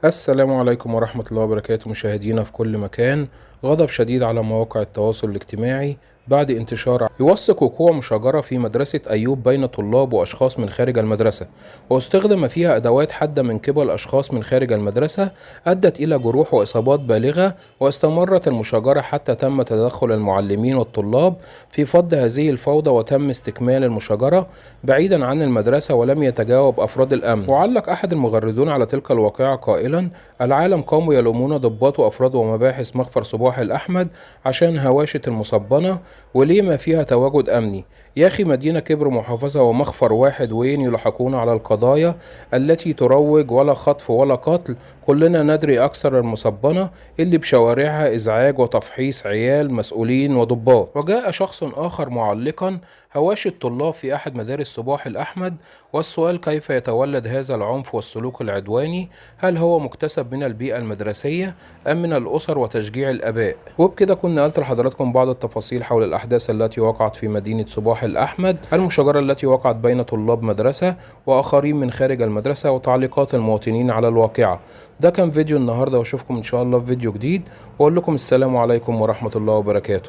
السلام عليكم ورحمة الله وبركاته، مشاهدينا في كل مكان. غضب شديد على مواقع التواصل الاجتماعي بعد انتشار يوثق وقوع مشاجرة في مدرسة أيوب بين طلاب وأشخاص من خارج المدرسة، واستخدم فيها أدوات حادة من قبل أشخاص من خارج المدرسة أدت إلى جروح وإصابات بالغة. واستمرت المشاجرة حتى تم تدخل المعلمين والطلاب في فض هذه الفوضى، وتم استكمال المشاجرة بعيدا عن المدرسة ولم يتجاوب أفراد الأمن. وعلق أحد المغردون على تلك الواقعة قائلا: العالم قاموا يلومون ضباط وأفراد ومباحث مخفر صباح الأحمد عشان هواشة المصبنة وليه ما فيها تواجد أمني. يا أخي، مدينة كبر محافظة ومخفر واحد، وين يلحقون على القضايا التي تروج ولا خطف ولا قتل؟ كلنا ندري أكثر المصبنة اللي بشوارعها إزعاج وتفحيص عيال مسؤولين وضباط. وجاء شخص آخر معلقا: هواشة طلاب في أحد مدارس صباح الأحمد، والسؤال كيف يتولد هذا العنف والسلوك العدواني؟ هل هو مكتسب من البيئة المدرسية أم من الأسر وتشجيع الآباء؟ وبكده كنا نقلت لحضراتكم بعض التفاصيل حول الأحداث التي وقعت في مدينة صباح الأحمد، المشاجرة التي وقعت بين طلاب مدرسة وآخرين من خارج المدرسة، وتعليقات المواطنين على الواقعة. ده كان فيديو النهاردة، واشوفكم إن شاء الله في فيديو جديد، وأقول لكم السلام عليكم ورحمة الله وبركاته.